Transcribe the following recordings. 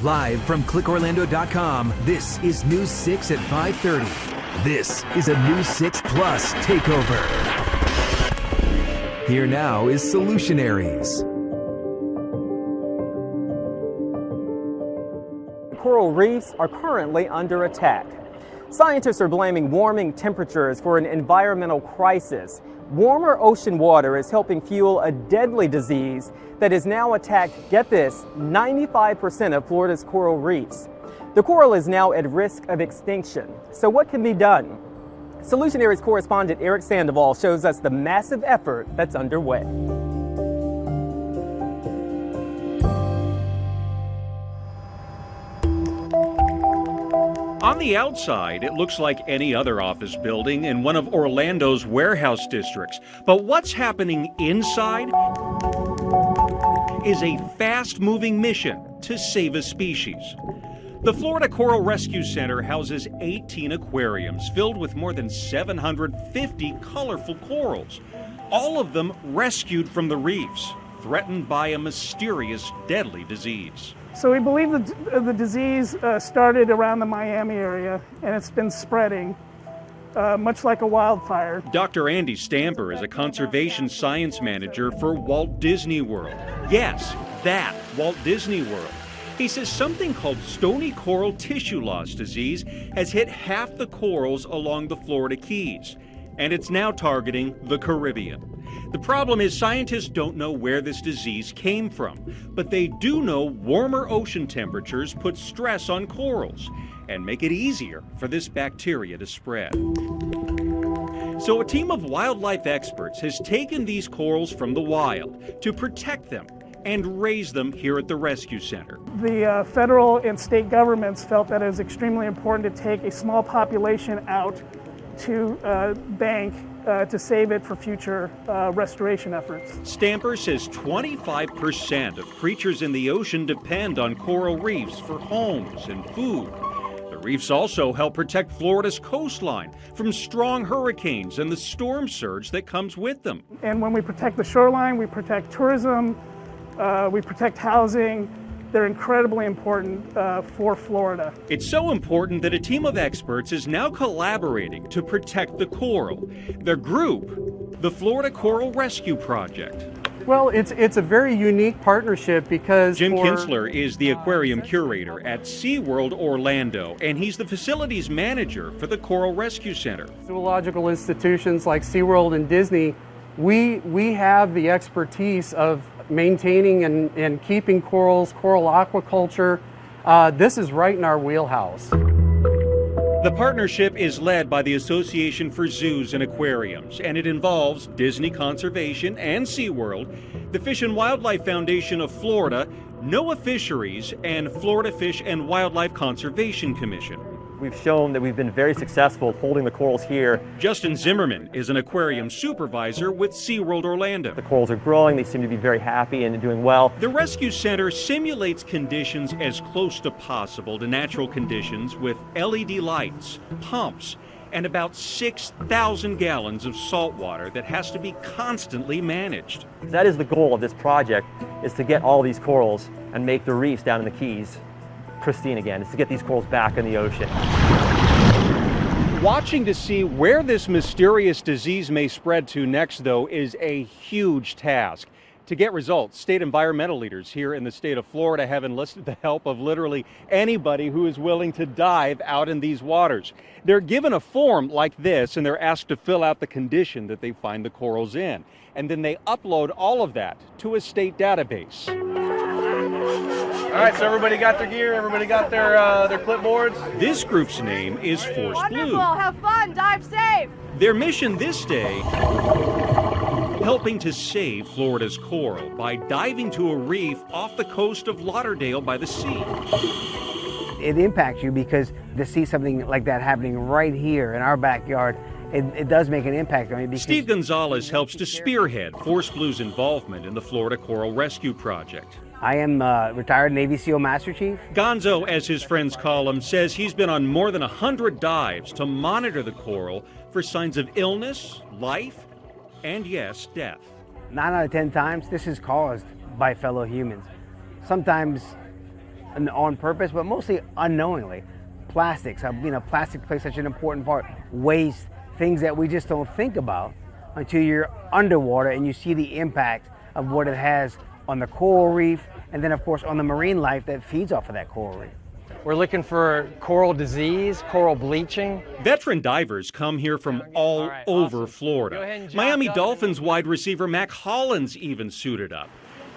Live from clickorlando.com, this is News 6 at 5:30. This is a News 6 Plus takeover. Here now is Solutionaries. Coral reefs are currently under attack. Scientists are blaming warming temperatures for an environmental crisis. Warmer ocean water is helping fuel a deadly disease that has now attacked, get this, 95% of Florida's coral reefs. The coral is now at risk of extinction. So what can be done? Solutionaries correspondent Eric Sandoval shows us the massive effort that's underway. On the outside, it looks like any other office building in one of Orlando's warehouse districts. But what's happening inside is a fast-moving mission to save a species. The Florida Coral Rescue Center houses 18 aquariums filled with more than 750 colorful corals, all of them rescued from the reefs, threatened by a mysterious, deadly disease. So we believe the disease started around the Miami area, and it's been spreading, much like a wildfire. Dr. Andy Stamper is a conservation science manager for Walt Disney World. Yes, that Walt Disney World. He says something called stony coral tissue loss disease has hit half the corals along the Florida Keys, and it's now targeting the Caribbean. The problem is scientists don't know where this disease came from, but they do know warmer ocean temperatures put stress on corals and make it easier for this bacteria to spread. So a team of wildlife experts has taken these corals from the wild to protect them and raise them here at the rescue center. The federal and state governments felt that it was extremely important to take a small population out to bank to save it for future restoration efforts. Stamper says 25% of creatures in the ocean depend on coral reefs for homes and food. The reefs also help protect Florida's coastline from strong hurricanes and the storm surge that comes with them. And when we protect the shoreline, we protect tourism, we protect housing. They're incredibly important for Florida. It's so important that a team of experts is now collaborating to protect the coral. Their group, the Florida Coral Rescue Project. Well, it's a very unique partnership because Jim Kinsler is the aquarium curator at SeaWorld Orlando, and he's the facilities manager for the Coral Rescue Center. Zoological institutions like SeaWorld and Disney, we have the expertise of maintaining and keeping corals, coral aquaculture. This is right in our wheelhouse. The partnership is led by the Association for Zoos and Aquariums, and it involves Disney Conservation and SeaWorld, the Fish and Wildlife Foundation of Florida, NOAA Fisheries, and Florida Fish and Wildlife Conservation Commission. We've shown that we've been very successful holding the corals here. Justin Zimmerman is an aquarium supervisor with SeaWorld Orlando. The corals are growing, they seem to be very happy and doing well. The rescue center simulates conditions as close to possible to natural conditions with LED lights, pumps, and about 6,000 gallons of salt water that has to be constantly managed. That is the goal of this project, is to get all these corals and make the reefs down in the Keys pristine again, is to get these corals back in the ocean. Watching to see where this mysterious disease may spread to next, though, is a huge task. To get results, state environmental leaders here in the state of Florida have enlisted the help of literally anybody who is willing to dive out in these waters. They're given a form like this, and they're asked to fill out the condition that they find the corals in. And then they upload all of that to a state database. All right, so everybody got their gear, everybody got their clipboards. This group's name is Force Wonderful, Blue. have fun, dive safe. Their mission this day, helping to save Florida's coral by diving to a reef off the coast of Lauderdale by the sea. It impacts you because to see something like that happening right here in our backyard, it does make an impact on you. Steve Gonzalez helps to spearhead Force Blue's involvement in the Florida Coral Rescue Project. I am retired Navy SEAL Master Chief. Gonzo, as his friends call him, says he's been on more than 100 dives to monitor the coral for signs of illness, life, and yes, death. 9 out of 10 times, this is caused by fellow humans. Sometimes on purpose, but mostly unknowingly. Plastics, plastic plays such an important part. Waste, things that we just don't think about until you're underwater and you see the impact of what it has on the coral reef, and then of course on the marine life that feeds off of that coral reef. We're looking for coral disease, coral bleaching. Veteran divers come here from all over Florida. Miami Dolphins wide receiver Mac Hollins even suited up.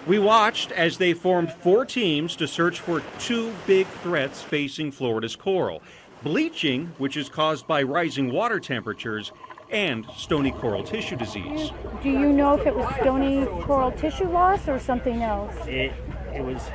We watched as they formed 4 teams to search for 2 big threats facing Florida's coral: bleaching, which is caused by rising water temperatures, and stony coral tissue disease. Do you know if it was stony coral tissue loss or something else? It was,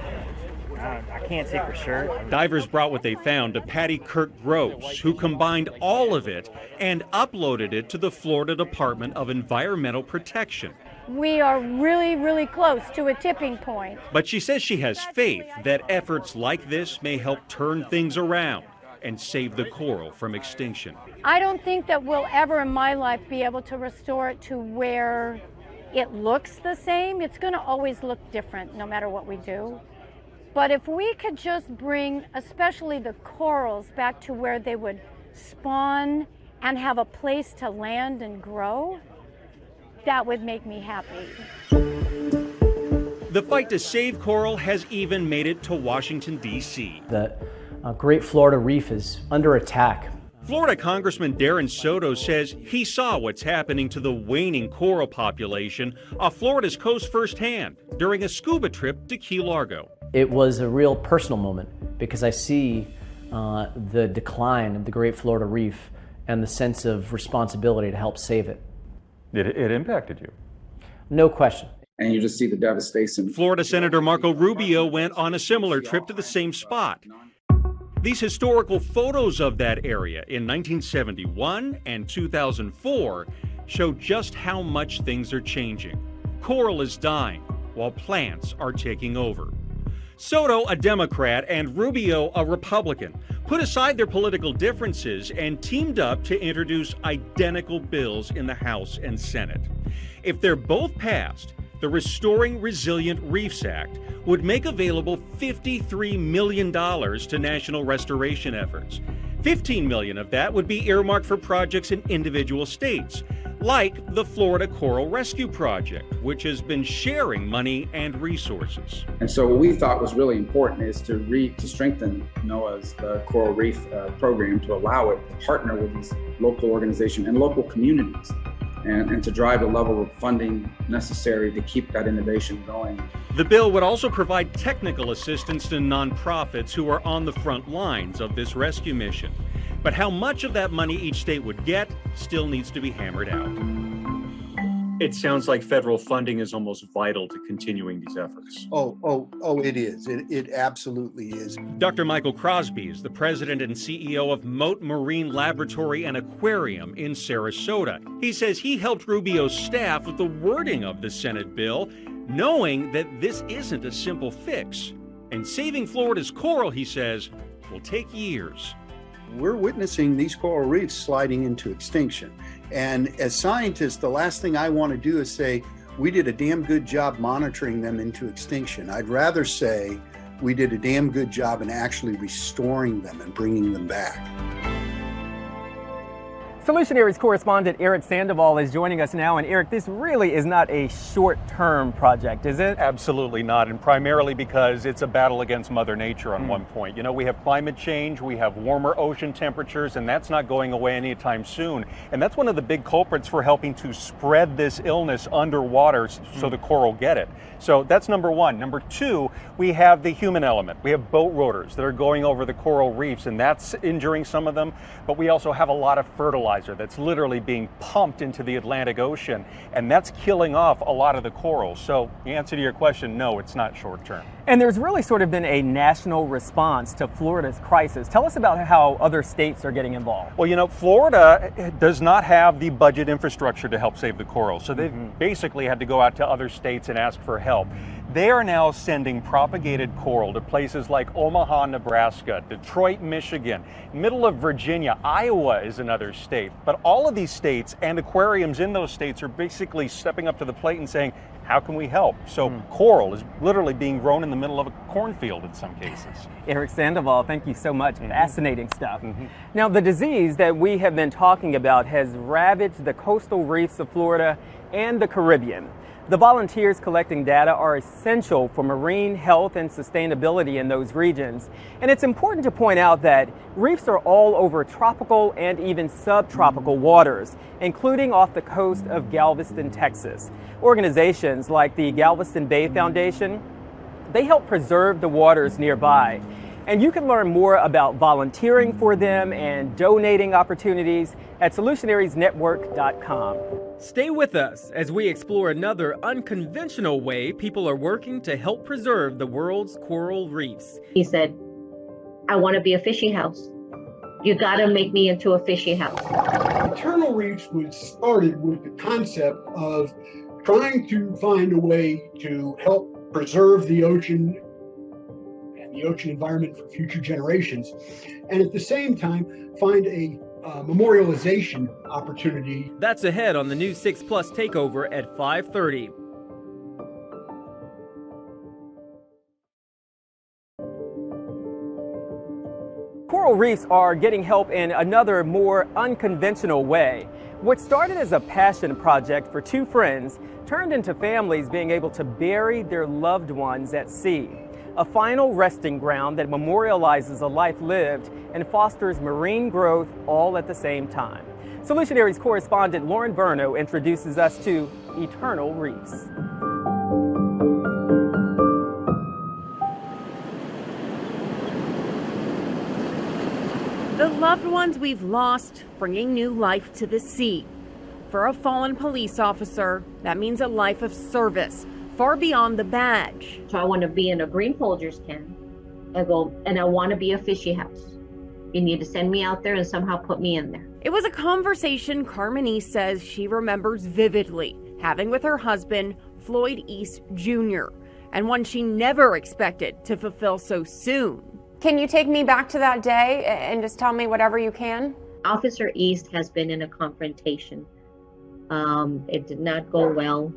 I can't say for sure. Divers brought what they found to Patty Kirk Gross, who combined all of it and uploaded it to the Florida Department of Environmental Protection. We are really, really close to a tipping point. But she says she has faith that efforts like this may help turn things around and save the coral from extinction. I don't think that we'll ever in my life be able to restore it to where it looks the same. It's going to always look different no matter what we do. But if we could just bring, especially the corals, back to where they would spawn and have a place to land and grow, that would make me happy. The fight to save coral has even made it to Washington, D.C. The Great Florida Reef is under attack. Florida Congressman Darren Soto says he saw what's happening to the waning coral population off Florida's coast firsthand during a scuba trip to Key Largo. It was a real personal moment because I see the decline of the Great Florida Reef and the sense of responsibility to help save it. It impacted you? No question. And you just see the devastation. Florida Senator Marco Rubio went on a similar trip to the same spot. These historical photos of that area in 1971 and 2004 show just how much things are changing. Coral is dying while plants are taking over. Soto, a Democrat, and Rubio, a Republican, put aside their political differences and teamed up to introduce identical bills in the House and Senate. If they're both passed, the Restoring Resilient Reefs Act would make available $53 million to national restoration efforts. $15 million of that would be earmarked for projects in individual states, like the Florida Coral Rescue Project, which has been sharing money and resources. And so what we thought was really important is to strengthen NOAA's Coral Reef program, to allow it to partner with these local organizations and local communities, and to drive the level of funding necessary to keep that innovation going. The bill would also provide technical assistance to nonprofits who are on the front lines of this rescue mission. But how much of that money each state would get still needs to be hammered out. It sounds like federal funding is almost vital to continuing these efforts. It is. It absolutely is. Dr. Michael Crosby is the president and CEO of Mote Marine Laboratory and Aquarium in Sarasota. He says he helped Rubio's staff with the wording of the Senate bill, knowing that this isn't a simple fix. And saving Florida's coral, he says, will take years. We're witnessing these coral reefs sliding into extinction. And as scientists, the last thing I want to do is say, we did a damn good job monitoring them into extinction. I'd rather say we did a damn good job in actually restoring them and bringing them back. Solutionaries correspondent Eric Sandoval is joining us now. And Eric, this really is not a short-term project, is it? Absolutely not, and primarily because it's a battle against Mother Nature on one point. You know, we have climate change, we have warmer ocean temperatures, and that's not going away anytime soon. And that's one of the big culprits for helping to spread this illness underwater so the coral get it. So that's number one. Number two, we have the human element. We have boat rotors that are going over the coral reefs, and that's injuring some of them. But we also have a lot of fertilizer that's literally being pumped into the Atlantic Ocean, and that's killing off a lot of the corals. So the answer to your question, no, it's not short term. And there's really sort of been a national response to Florida's crisis. Tell us about how other states are getting involved. Well, you know, Florida does not have the budget infrastructure to help save the corals, so they've basically had to go out to other states and ask for help. They are now sending propagated coral to places like Omaha, Nebraska, Detroit, Michigan, middle of Virginia. Iowa is another state. But all of these states and aquariums in those states are basically stepping up to the plate and saying, how can we help? So coral is literally being grown in the middle of a cornfield in some cases. Eric Sandoval, thank you so much. Fascinating stuff. Now, the disease that we have been talking about has ravaged the coastal reefs of Florida and the Caribbean. The volunteers collecting data are essential for marine health and sustainability in those regions. And it's important to point out that reefs are all over tropical and even subtropical waters, including off the coast of Galveston, Texas. Organizations like the Galveston Bay Foundation, they help preserve the waters nearby. And you can learn more about volunteering for them and donating opportunities at Solutionariesnetwork.com. Stay with us as we explore another unconventional way people are working to help preserve the world's coral reefs. He said, I want to be a fishy house. You got to make me into a fishy house. Eternal Reefs was started with the concept of trying to find a way to help preserve the ocean and the ocean environment for future generations, and at the same time find a memorialization opportunity. That's ahead on the new 6 Plus Takeover at 5:30. Coral reefs are getting help in another, more unconventional way. What started as a passion project for two friends turned into families being able to bury their loved ones at sea. A final resting ground that memorializes a life lived and fosters marine growth all at the same time. Solutionaries correspondent Lauren Verno introduces us to Eternal Reefs. The loved ones we've lost, bringing new life to the sea. For a fallen police officer, that means a life of service, far beyond the badge. So I want to be in a green Folgers can. I go, and I want to be a fishy house. You need to send me out there and somehow put me in there. It was a conversation Carmenese says she remembers vividly, having with her husband, Floyd East Jr., and one she never expected to fulfill so soon. Can you take me back to that day and just tell me whatever you can? Officer East has been in a confrontation. It did not go well.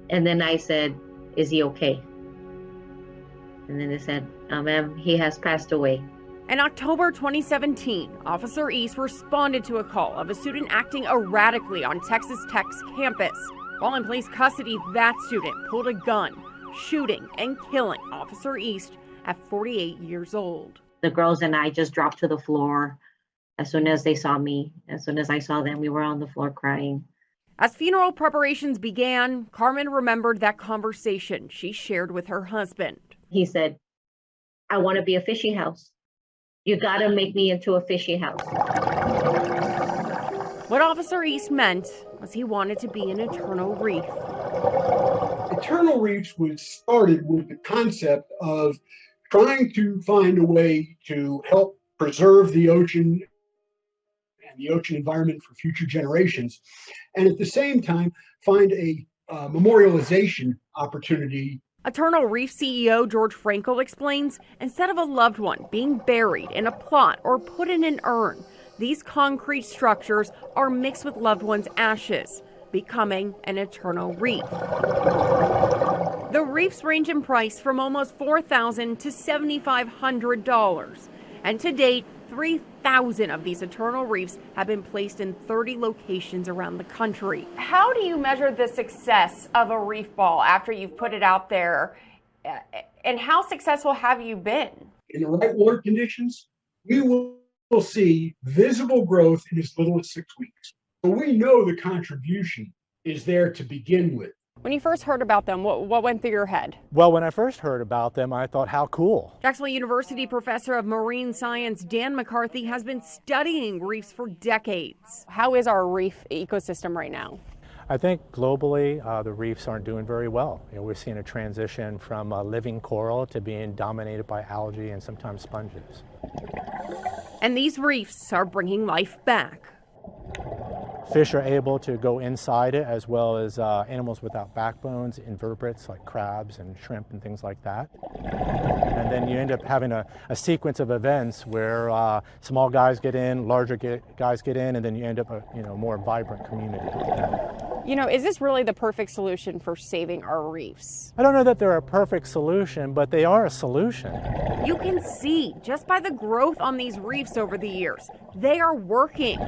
And then I said, is he okay? And then they said, ma'am, he has passed away. In October 2017, Officer East responded to a call of a student acting erratically on Texas Tech's campus. While in police custody, that student pulled a gun, shooting and killing Officer East at 48 years old. The girls and I just dropped to the floor as soon as they saw me. As soon as I saw them, we were on the floor crying. As funeral preparations began, Carmen remembered that conversation she shared with her husband. He said, I want to be a fishy house. You got to make me into a fishy house. What Officer East meant was he wanted to be an eternal reef. Eternal Reefs was started with the concept of trying to find a way to help preserve the ocean and the ocean environment for future generations, and at the same time find a memorialization opportunity. Eternal Reef CEO George Frankel explains, instead of a loved one being buried in a plot or put in an urn, these concrete structures are mixed with loved ones' ashes, becoming an eternal reef. The reefs range in price from almost $4,000 to $7,500. And to date, 3,000 of these eternal reefs have been placed in 30 locations around the country. How do you measure the success of a reef ball after you've put it out there? And how successful have you been? In the right water conditions, we will see visible growth in as little as 6 weeks. So we know the contribution is there to begin with. When you first heard about them, what went through your head? Well, when I first heard about them, I thought, how cool. Jacksonville University professor of marine science Dan McCarthy has been studying reefs for decades. How is our reef ecosystem right now? I think globally, the reefs aren't doing very well. We're seeing a transition from living coral to being dominated by algae and sometimes sponges. And these reefs are bringing life back. Fish are able to go inside it, as well as animals without backbones, invertebrates like crabs and shrimp and things like that. And then you end up having a sequence of events where small guys get in, larger guys get in, and then you end up a more vibrant community. Is this really the perfect solution for saving our reefs? I don't know that they're a perfect solution, but they are a solution. You can see just by the growth on these reefs over the years, they are working.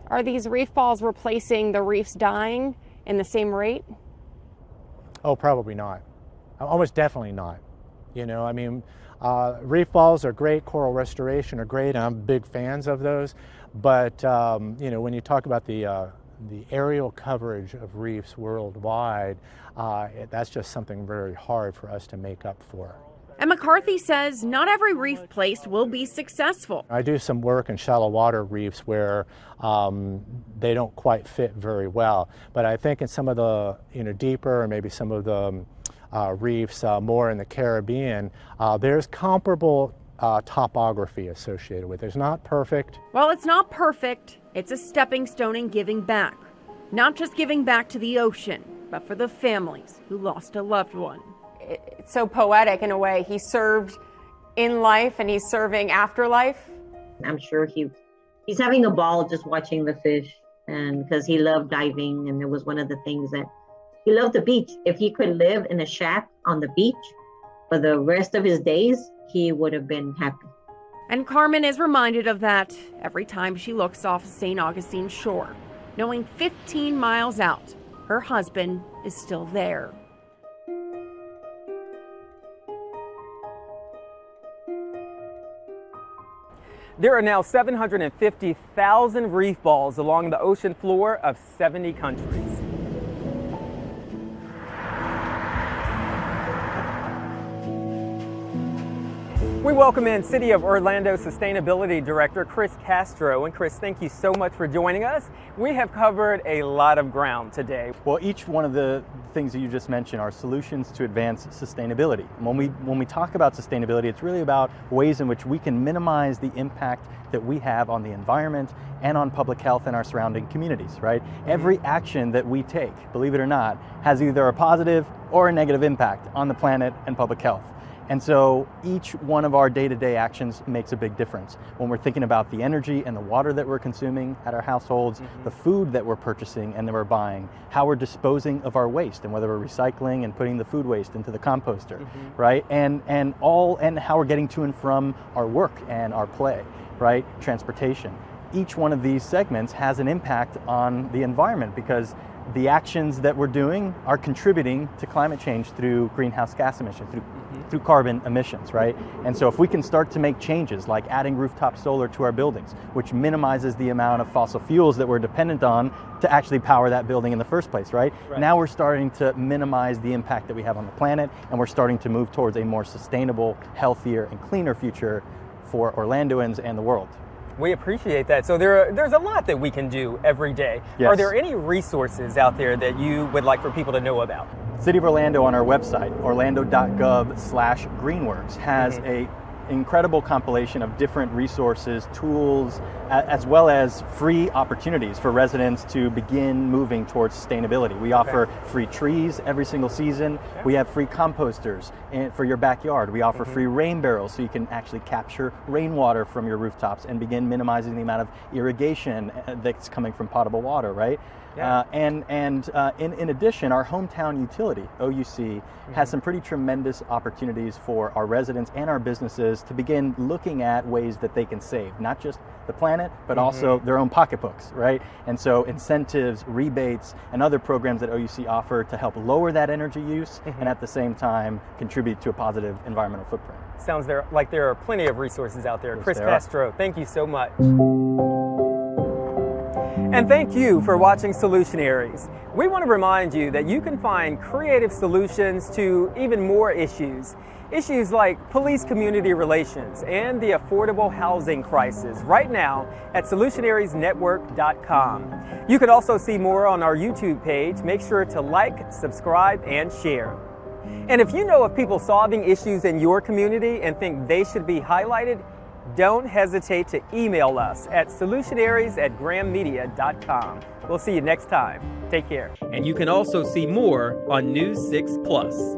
Are these reef balls replacing the reefs dying in the same rate? Oh, probably not. Almost definitely not. Reef balls are great, coral restoration are great, and I'm big fans of those. But, when you talk about the aerial coverage of reefs worldwide, that's just something very hard for us to make up for. And McCarthy says not every reef placed will be successful. I do some work in shallow water reefs where they don't quite fit very well. But I think in some of the deeper, or maybe some of the reefs more in the Caribbean, there's comparable topography associated with it. It's not perfect. Well, it's not perfect. It's a stepping stone in giving back. Not just giving back to the ocean, but for the families who lost a loved one. It's so poetic in a way. He served in life and he's serving afterlife. I'm sure he's having a ball just watching the fish, and because he loved diving, and it was one of the things that he loved the beach. If he could live in a shack on the beach for the rest of his days, he would have been happy. And Carmen is reminded of that every time she looks off St. Augustine shore, knowing 15 miles out, her husband is still there. There are now 750,000 reef balls along the ocean floor of 70 countries. We welcome in City of Orlando Sustainability Director Chris Castro. And Chris, thank you so much for joining us. We have covered a lot of ground today. Well, each one of the things that you just mentioned are solutions to advance sustainability. When we talk about sustainability, it's really about ways in which we can minimize the impact that we have on the environment and on public health and our surrounding communities, right? Every action that we take, believe it or not, has either a positive or a negative impact on the planet and public health. And so each one of our day-to-day actions makes a big difference. When we're thinking about the energy and the water that we're consuming at our households, the food that we're purchasing and that we're buying, how we're disposing of our waste, and whether we're recycling and putting the food waste into the composter, right? And how we're getting to and from our work and our play, right? Transportation. Each one of these segments has an impact on the environment because the actions that we're doing are contributing to climate change through greenhouse gas emissions, through carbon emissions, right? And so if we can start to make changes like adding rooftop solar to our buildings, which minimizes the amount of fossil fuels that we're dependent on to actually power that building in the first place, right? Now we're starting to minimize the impact that we have on the planet, and we're starting to move towards a more sustainable, healthier, and cleaner future for Orlandoans and the world. We appreciate that. So there's a lot that we can do every day. Yes. Are there any resources out there that you would like for people to know about? City of Orlando on our website, orlando.gov/greenworks, has a incredible compilation of different resources, tools, as well as free opportunities for residents to begin moving towards sustainability. We offer free trees every single season. We have free composters for your backyard. We offer free rain barrels so you can actually capture rainwater from your rooftops and begin minimizing the amount of irrigation that's coming from potable water, right? In addition, our hometown utility, OUC, has some pretty tremendous opportunities for our residents and our businesses to begin looking at ways that they can save, not just the planet, but also their own pocketbooks, right? And so incentives, rebates, and other programs that OUC offer to help lower that energy use and at the same time contribute to a positive environmental footprint. Sounds like there are plenty of resources out there. Yes, Chris there Castro, thank you so much. And thank you for watching Solutionaries. We want to remind you that you can find creative solutions to even more issues. Issues like police-community relations and the affordable housing crisis right now at solutionariesnetwork.com. You can also see more on our YouTube page. Make sure to like, subscribe, and share. And if you know of people solving issues in your community and think they should be highlighted, don't hesitate to email us at solutionaries@grammedia.com. We'll see you next time. Take care. And you can also see more on News 6 Plus.